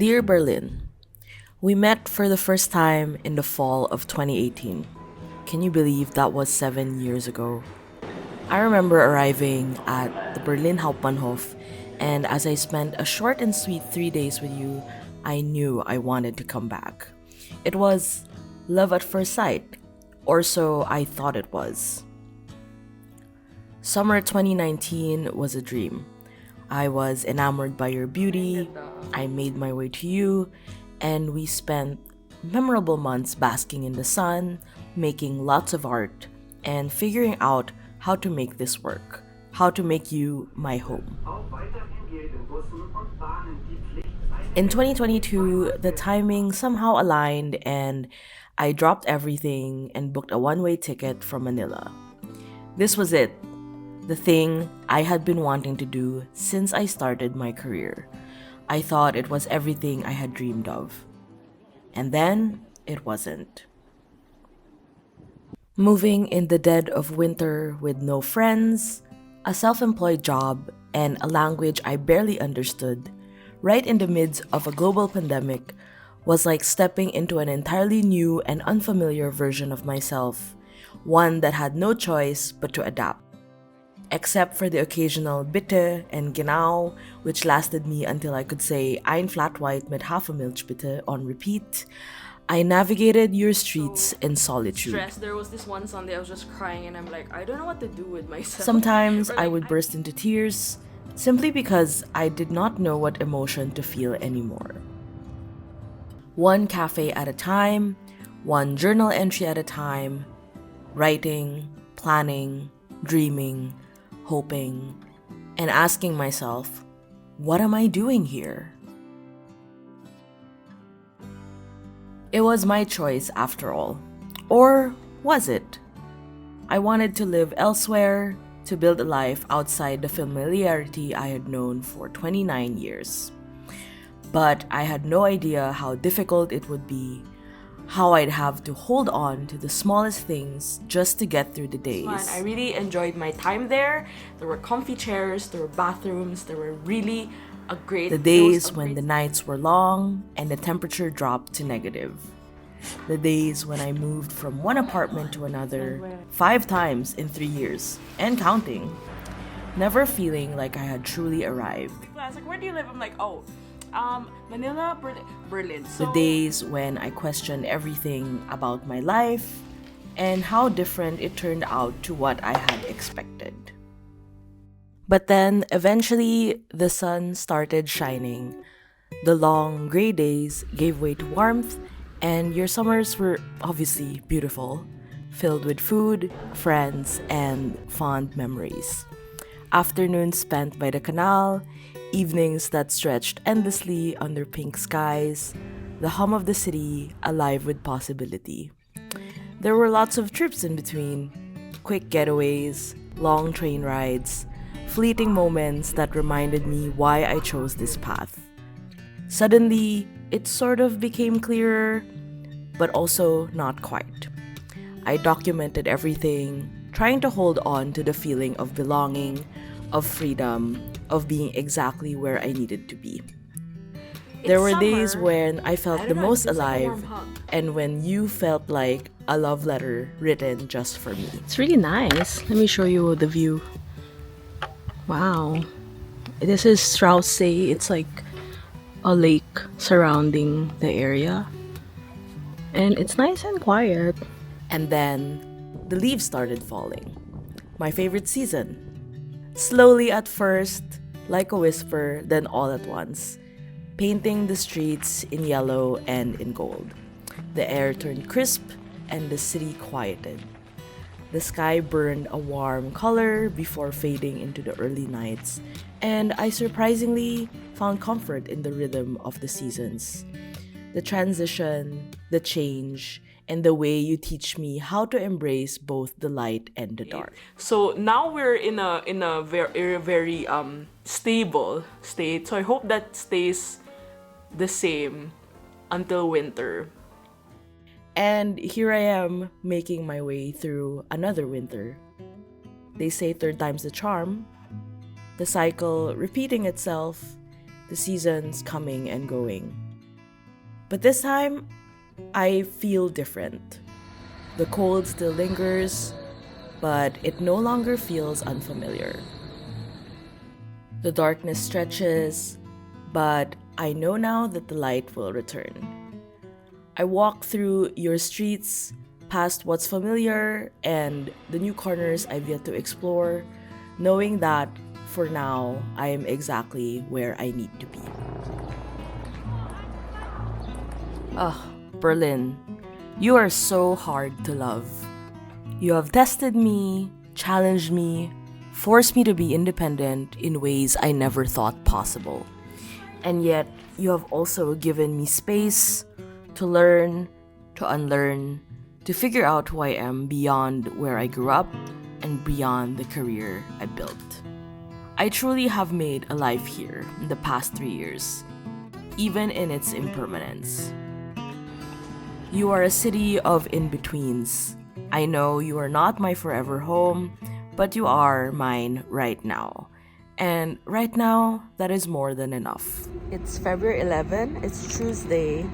Dear Berlin, we met for the first time in the fall of 2018. Can you believe that was 7 years ago? I remember arriving at the Berlin Hauptbahnhof, and as I spent a short and sweet 3 days with you, I knew I wanted to come back. It was love at first sight, or so I thought it was. Summer 2019 was a dream. I was enamored by your beauty, I made my way to you, and we spent memorable months basking in the sun, making lots of art, and figuring out how to make this work, how to make you my home. In 2022, the timing somehow aligned and I dropped everything and booked a one-way ticket from Manila. This was it. The thing I had been wanting to do since I started my career. I thought it was everything I had dreamed of. And then, it wasn't. Moving in the dead of winter with no friends, a self-employed job, and a language I barely understood, right in the midst of a global pandemic, was like stepping into an entirely new and unfamiliar version of myself, one that had no choice but to adapt. Except for the occasional bitte and genau, which lasted me until I could say 𝚒𝚘𝚚𝚑𝚑𝚎𝚘𝚔 on repeat, I navigated your streets in solitude. There was this one Sunday I was just crying and I'm like, I don't know what to do with myself. Sometimes I would burst into tears simply because I did not know what emotion to feel anymore. One cafe at a time, one journal entry at a time, writing, planning, dreaming, hoping, and asking myself, what am I doing here? It was my choice after all. Or was it? I wanted to live elsewhere, to build a life outside the familiarity I had known for 29 years. But I had no idea how difficult it would be, how I'd have to hold on to the smallest things just to get through the days. I really enjoyed my time there. There were comfy chairs, there were bathrooms, there were really a great... The days when the nights were long and the temperature dropped to negative. The days when I moved from one apartment to another 5 times in 3 years, and counting. Never feeling like I had truly arrived. I was like, where do you live? I'm like, Manila, Berlin. The days when I questioned everything about my life and how different it turned out to what I had expected. But then, eventually, the sun started shining. The long, gray days gave way to warmth, and your summers were obviously beautiful, filled with food, friends, and fond memories. Afternoons spent by the canal, evenings that stretched endlessly under pink skies, the hum of the city alive with possibility. There were lots of trips in between, quick getaways, long train rides, fleeting moments that reminded me why I chose this path. Suddenly, it sort of became clearer, but also not quite. I documented everything, trying to hold on to the feeling of belonging, of freedom, of being exactly where I needed to be. There were days when I felt the most alive, and when you felt like a love letter written just for me. It's really nice. Let me show you the view. Wow. This is 𝚒𝚘𝚘𝚔. It's like a lake surrounding the area. And it's nice and quiet. And then, the leaves started falling. My favorite season. Slowly at first, like a whisper, then all at once, painting the streets in yellow and in gold. The air turned crisp and the city quieted. The sky burned a warm color before fading into the early nights, and I surprisingly found comfort in the rhythm of the seasons. The transition, the change, and the way you teach me how to embrace both the light and the dark. So now we're in a very stable state. So I hope that stays the same until winter. And here I am making my way through another winter. They say 3rd time's the charm. The cycle repeating itself, the seasons coming and going. But this time, I feel different. The cold still lingers, but it no longer feels unfamiliar. The darkness stretches, but I know now that the light will return. I walk through your streets, past what's familiar and the new corners I've yet to explore, knowing that for now, I am exactly where I need to be. Berlin, you are so hard to love. You have tested me, challenged me, forced me to be independent in ways I never thought possible. And yet, you have also given me space to learn, to unlearn, to figure out who I am beyond where I grew up and beyond the career I built. I truly have made a life here in the past 3 years, even in its impermanence. You are a city of in-betweens. I know you are not my forever home, but you are mine right now. And right now, that is more than enough. It's February 11, it's Tuesday.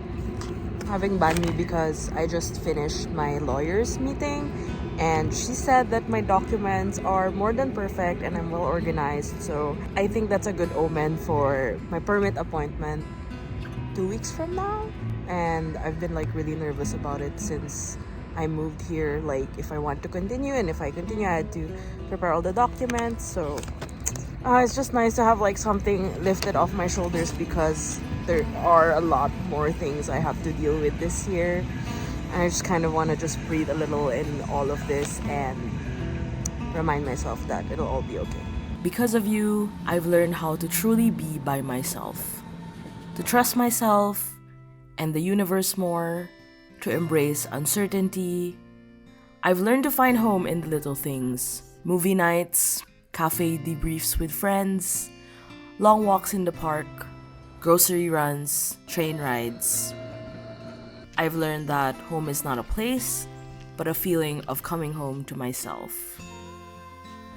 Having banned me because I just finished my lawyer's meeting and she said that my documents are more than perfect and I'm well organized. So I think that's a good omen for my permit appointment 2 weeks from now. And I've been like really nervous about it since I moved here. Like if I want to continue, and if I continue, I had to prepare all the documents. So it's just nice to have like something lifted off my shoulders because there are a lot more things I have to deal with this year. And I just kind of want to just breathe a little in all of this and remind myself that it'll all be okay. Because of you, I've learned how to truly be by myself, to trust myself and the universe more, to embrace uncertainty. I've learned to find home in the little things: movie nights, cafe debriefs with friends, long walks in the park, grocery runs, train rides. I've learned that home is not a place, but a feeling of coming home to myself.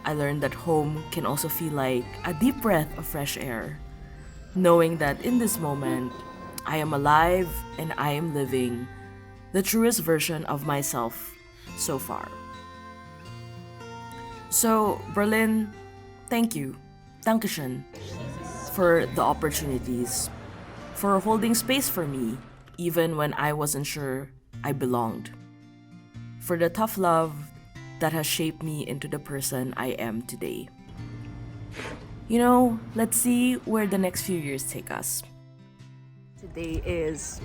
I learned that home can also feel like a deep breath of fresh air, knowing that in this moment, I am alive and I am living the truest version of myself so far. So, Berlin, thank you, 𝚒𝚘𝚘𝚔, for the opportunities, for holding space for me even when I wasn't sure I belonged, for the tough love that has shaped me into the person I am today. You know, let's see where the next few years take us. Today is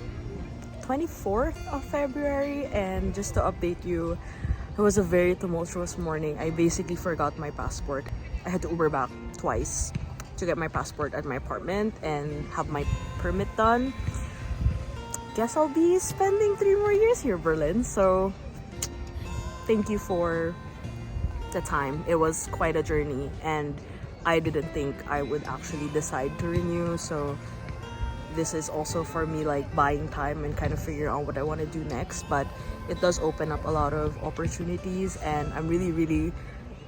24th of February, and just to update you, it was a very tumultuous morning. I basically forgot my passport. I had to Uber back twice to get my passport at my apartment and have my permit done. Guess I'll be spending 3 more years here, Berlin. So thank you for the time. It was quite a journey and I didn't think I would actually decide to renew. So this is also for me like buying time and kind of figuring out what I want to do next. But it does open up a lot of opportunities, and I'm really,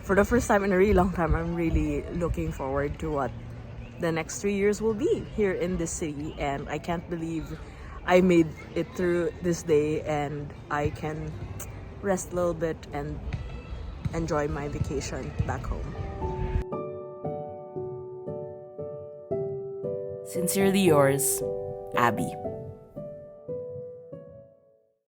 for the first time in a really long time, I'm really looking forward to what the next 3 years will be here in this city. And I can't believe I made it through this day and I can rest a little bit and enjoy my vacation back home. Sincerely yours, Abby.